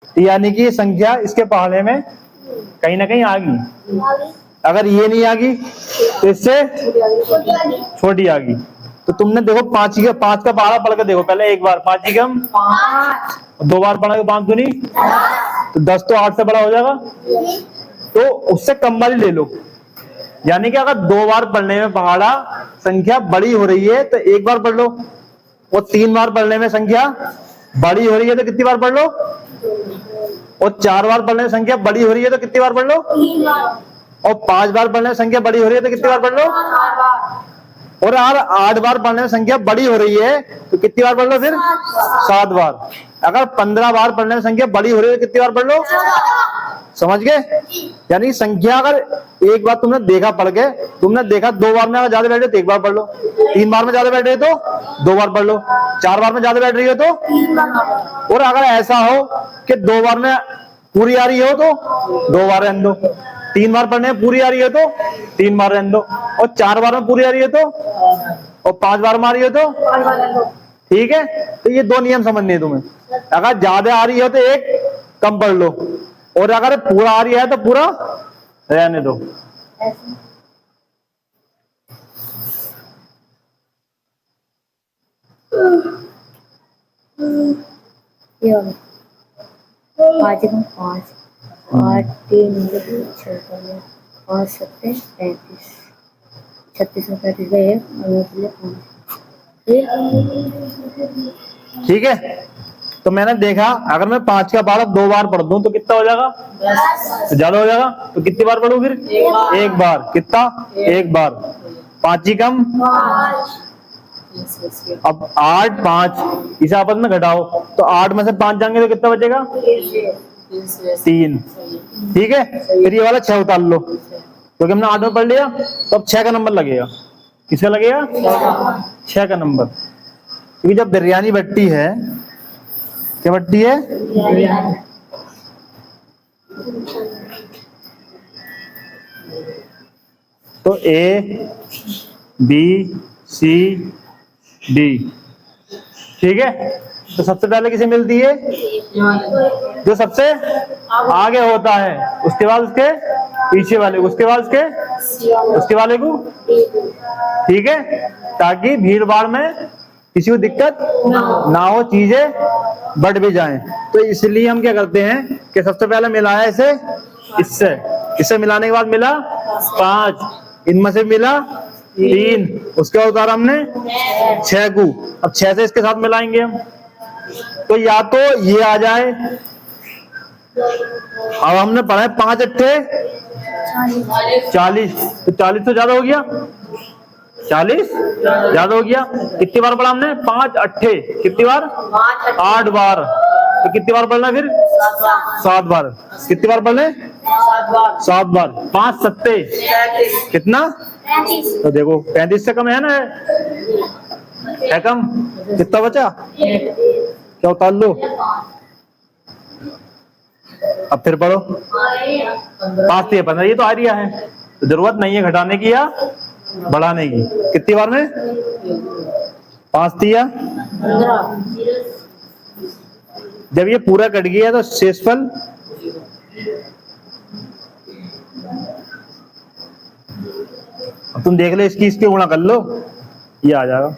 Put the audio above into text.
तो यानी कि ये संख्या इसके पहाड़े में कहीं ना कहीं आ गई। अगर ये नहीं आ गई तो इससे छोटी आ गई। तो तुमने देखो पांच का पहाड़ा पढ़ के देखो पहले एक बार, 5 की कम 2 बार पढ़ा 5 दूनी तो 10, तो 8 से बड़ा हो जाएगा, तो उससे कम वाली ले लो। यानी कि अगर 2 बार पढ़ने में पहाड़ा संख्या बड़ी हो रही है तो 1 बार पढ़ लो, और 3 बार पढ़ने में संख्या बड़ी हो रही है तो कितनी बार पढ़ लो, और 4 बार पढ़ने में संख्या बड़ी हो रही है तो कितनी बार पढ़ लो, और 5 बार पढ़ने में संख्या बड़ी हो रही है तो कितनी बार पढ़ लो, और यार 8 बार पढ़ने में संख्या बड़ी हो रही है तो कितनी बार पढ़ लो, फिर 7 बार। अगर 15 बार पढ़ने में संख्या बड़ी हो रही है तो कितनी बार पढ़ लो, समझ गए। यानी संख्या अगर एक बार तुमने देखा पढ़ के, तुमने देखा 2 बार में अगर ज्यादा बैठ रहे तो 1 बार पढ़ लो, 3 बार में ज्यादा बैठ रही है तो 2 बार पढ़ लो, 4 बार में ज्यादा बैठ रही हो तो, और अगर ऐसा हो कि 2 बार में पूरी आ रही हो तो 2 बार रहने दो, 3 बार पढ़ने में पूरी आ रही है तो 3 बार रहने दो, और 4 बार में पूरी आ रही है तो, और 5 बार में आ रही है तो, ठीक है। तो ये 2 नियम समझने हैं तुम्हें। अगर ज्यादा आ रही है तो 1 कम पढ़ लो, और अगर पूरा आ रही है तो पूरा रहने दो। पाँच 8 3 6 5 7 35 36 में 35 गए और 5। ठीक है। तो मैंने देखा अगर मैं 5 का पहाड़ा 2 बार पढ़ दूं तो कितना हो जाएगा, तो ज्यादा हो जाएगा। तो कितनी बार पढ़ू फिर, 1 बार। कितना, 1 बार। 5 ही कम, अब 8 5 इसे आपस में घटाओ तो 8 में से 5 जाएंगे तो कितना बचेगा, 3। ठीक है। फिर ये वाला 6 उतार लो क्योंकि हमने 8 में पढ़ लिया, तो अब 6 का नंबर लगेगा। किसका लगेगा, 6 का नंबर। क्योंकि जब बिरयानी बट्टी है, क्या बट्टी है, तो A B C D, ठीक है। तो सबसे पहले किसे मिलती है, जो सबसे आगे होता है, उसके बाद उसके पीछे वाले को, उसके बाद उसके वाले को, ठीक है। ताकि भीड़ भाड़ में किसी को दिक्कत ना हो, चीजें बढ़ भी जाएं। तो इसलिए हम क्या करते हैं कि सबसे पहले मिलाया इसे इससे मिलाने के बाद मिला 5, इनमें से मिला 3, उसके बाद उतारा हमने 6 को। अब 6 से इसके साथ मिलाएंगे हम, तो या तो ये आ जाए। अब हमने पढ़ा है 5 अट्ठे 40, तो 40 तो ज्यादा हो गया, 40 ज्यादा हो गया। कितनी बार पढ़ा हमने, 5 अट्ठे, कितनी बार, 8 बार। तो कितनी बार पढ़ना फिर, 7 बार। कितनी बार पढ़ने, 7 बार। 5 सत्ते कितना, तो देखो 35 से कम है ना, है कम। कितना बचा, क्या उतार लो। अब फिर पढ़ो, 5 से 15, ये तो आ रही है, तो जरूरत नहीं है घटाने की या बढ़ाने की। कितनी बार में, 5 दिया। जब ये पूरा कट गया तो शेषफल अब तुम देख लो, इसकी गुणा कर लो, ये आ जाएगा।